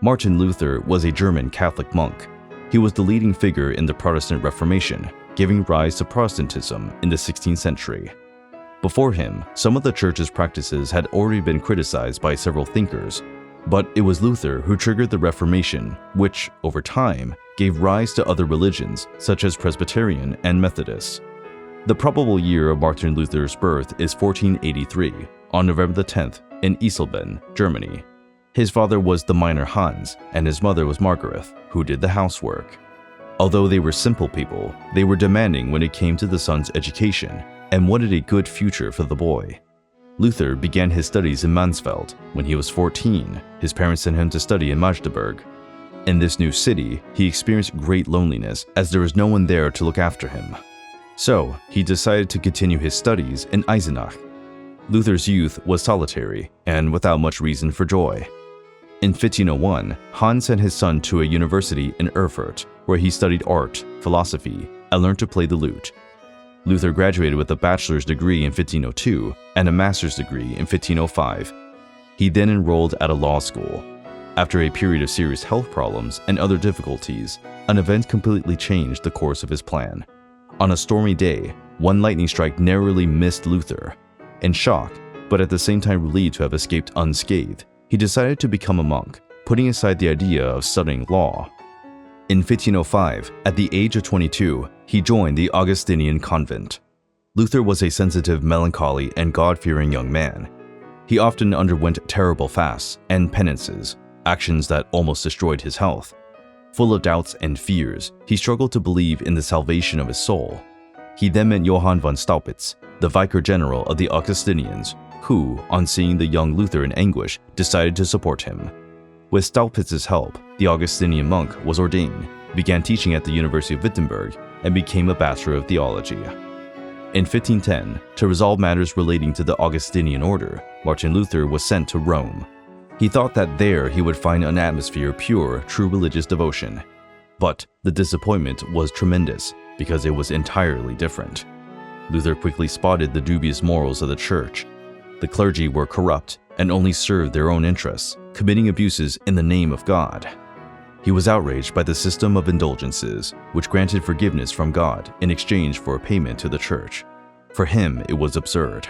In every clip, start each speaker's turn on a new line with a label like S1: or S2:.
S1: Martin Luther was a German Catholic monk. He was the leading figure in the Protestant Reformation, giving rise to Protestantism in the 16th century. Before him, some of the church's practices had already been criticized by several thinkers, but it was Luther who triggered the Reformation, which, over time, gave rise to other religions such as Presbyterian and Methodist. The probable year of Martin Luther's birth is 1483, on November 10th, in Eisleben, Germany. His father was the miner Hans, and his mother was Margaret, who did the housework. Although they were simple people, they were demanding when it came to the son's education and wanted a good future for the boy. Luther began his studies in Mansfeld. When he was 14, his parents sent him to study in Magdeburg. In this new city, he experienced great loneliness as there was no one there to look after him. So, he decided to continue his studies in Eisenach. Luther's youth was solitary and without much reason for joy. In 1501, Hans sent his son to a university in Erfurt, where he studied art, philosophy, and learned to play the lute. Luther graduated with a bachelor's degree in 1502 and a master's degree in 1505. He then enrolled at a law school. After a period of serious health problems and other difficulties, an event completely changed the course of his plan. On a stormy day, one lightning strike narrowly missed Luther. In shock, but at the same time relieved to have escaped unscathed, he decided to become a monk, putting aside the idea of studying law. In 1505, at the age of 22, he joined the Augustinian convent. Luther was a sensitive, melancholy, and God-fearing young man. He often underwent terrible fasts and penances, actions that almost destroyed his health. Full of doubts and fears, he struggled to believe in the salvation of his soul. He then met Johann von Staupitz, the vicar general of the Augustinians, who, on seeing the young Luther in anguish, decided to support him. With Staupitz's help, the Augustinian monk was ordained, began teaching at the University of Wittenberg, and became a Bachelor of Theology. In 1510, to resolve matters relating to the Augustinian order, Martin Luther was sent to Rome. He thought that there he would find an atmosphere of pure, true religious devotion. But the disappointment was tremendous, because it was entirely different. Luther quickly spotted the dubious morals of the church. The clergy were corrupt and only served their own interests, committing abuses in the name of God. He was outraged by the system of indulgences, which granted forgiveness from God in exchange for a payment to the church. For him, it was absurd.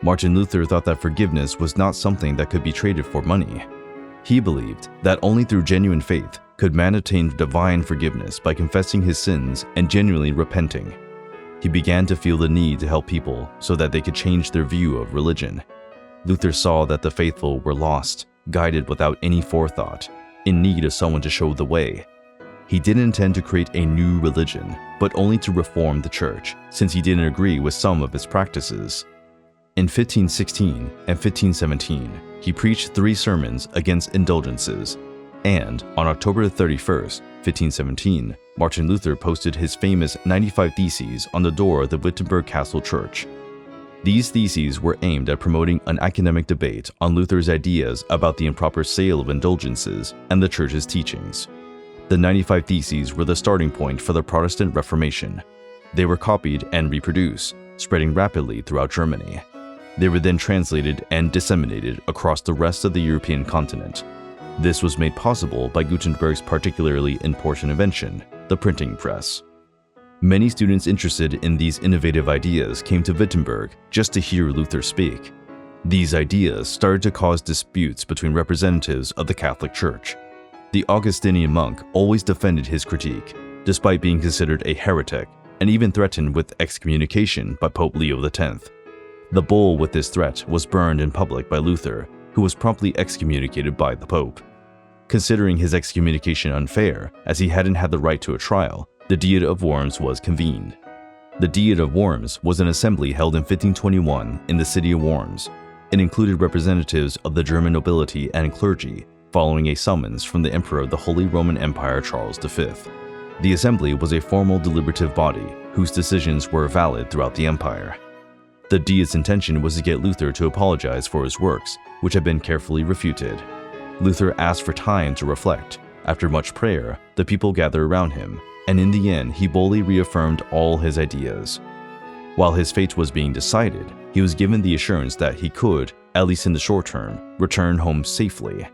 S1: Martin Luther thought that forgiveness was not something that could be traded for money. He believed that only through genuine faith could man attain divine forgiveness by confessing his sins and genuinely repenting. He began to feel the need to help people so that they could change their view of religion. Luther saw that the faithful were lost, guided without any forethought, in need of someone to show the way. He didn't intend to create a new religion, but only to reform the church, since he didn't agree with some of its practices. In 1516 and 1517, he preached 3 sermons against indulgences, and on October 31st, 1517, Martin Luther posted his famous 95 Theses on the door of the Wittenberg Castle Church. These theses were aimed at promoting an academic debate on Luther's ideas about the improper sale of indulgences and the Church's teachings. The 95 Theses were the starting point for the Protestant Reformation. They were copied and reproduced, spreading rapidly throughout Germany. They were then translated and disseminated across the rest of the European continent. This was made possible by Gutenberg's particularly important invention, the printing press. Many students interested in these innovative ideas came to Wittenberg just to hear Luther speak. These ideas started to cause disputes between representatives of the Catholic Church. The Augustinian monk always defended his critique, despite being considered a heretic and even threatened with excommunication by Pope Leo X. The bull with this threat was burned in public by Luther, who was promptly excommunicated by the Pope. Considering his excommunication unfair, as he hadn't had the right to a trial, the Diet of Worms was convened. The Diet of Worms was an assembly held in 1521 in the city of Worms. It included representatives of the German nobility and clergy, following a summons from the Emperor of the Holy Roman Empire Charles V. The assembly was a formal deliberative body whose decisions were valid throughout the empire. The Diet's intention was to get Luther to apologize for his works, which had been carefully refuted. Luther asked for time to reflect. After much prayer, the people gathered around him, and in the end, he boldly reaffirmed all his ideas. While his fate was being decided, he was given the assurance that he could, at least in the short term, return home safely.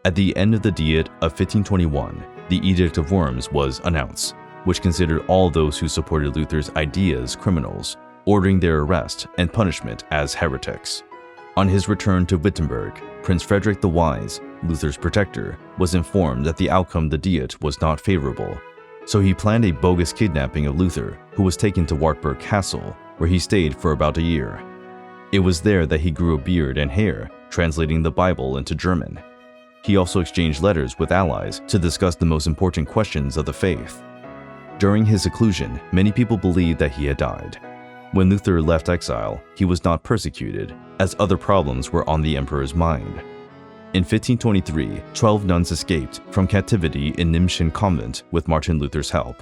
S1: At the end of the Diet of 1521, the Edict of Worms was announced, which considered all those who supported Luther's ideas criminals, ordering their arrest and punishment as heretics. On his return to Wittenberg, Prince Frederick the Wise, Luther's protector, was informed that the outcome of the Diet was not favorable, so he planned a bogus kidnapping of Luther, who was taken to Wartburg Castle, where he stayed for about a year. It was there that he grew a beard and hair, translating the Bible into German. He also exchanged letters with allies to discuss the most important questions of the faith. During his seclusion, many people believed that he had died. When Luther left exile, he was not persecuted, as other problems were on the emperor's mind. In 1523, 12 nuns escaped from captivity in Nimschen convent with Martin Luther's help.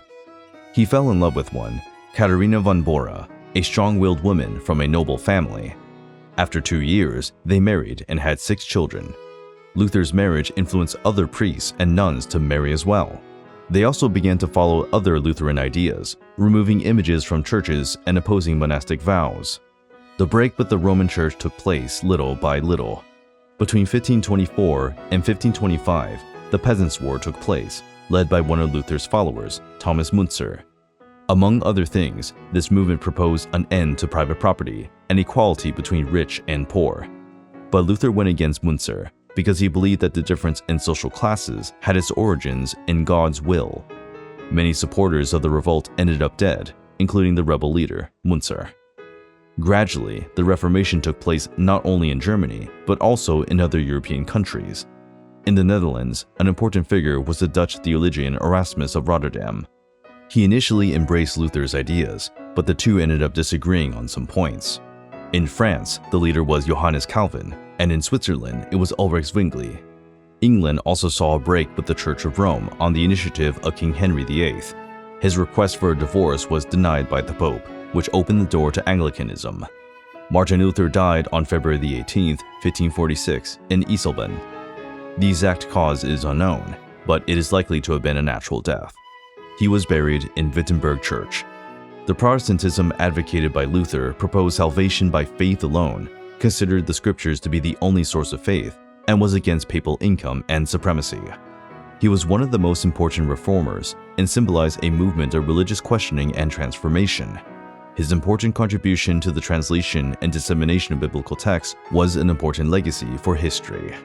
S1: He fell in love with one, Katharina von Bora, a strong-willed woman from a noble family. After 2 years, they married and had 6 children. Luther's marriage influenced other priests and nuns to marry as well. They also began to follow other Lutheran ideas, removing images from churches and opposing monastic vows. The break with the Roman Church took place little by little. Between 1524 and 1525, the Peasants' War took place, led by one of Luther's followers, Thomas Müntzer. Among other things, this movement proposed an end to private property and equality between rich and poor. But Luther went against Müntzer because he believed that the difference in social classes had its origins in God's will. Many supporters of the revolt ended up dead, including the rebel leader, Müntzer. Gradually, the Reformation took place not only in Germany, but also in other European countries. In the Netherlands, an important figure was the Dutch theologian Erasmus of Rotterdam. He initially embraced Luther's ideas, but the two ended up disagreeing on some points. In France, the leader was Johannes Calvin, and in Switzerland, it was Ulrich Zwingli. England also saw a break with the Church of Rome on the initiative of King Henry VIII. His request for a divorce was denied by the Pope, which opened the door to Anglicanism. Martin Luther died on February 18, 1546, in Eisleben. The exact cause is unknown, but it is likely to have been a natural death. He was buried in Wittenberg Church. The Protestantism advocated by Luther proposed salvation by faith alone, considered the scriptures to be the only source of faith, and was against papal income and supremacy. He was one of the most important reformers and symbolized a movement of religious questioning and transformation. His important contribution to the translation and dissemination of biblical texts was an important legacy for history.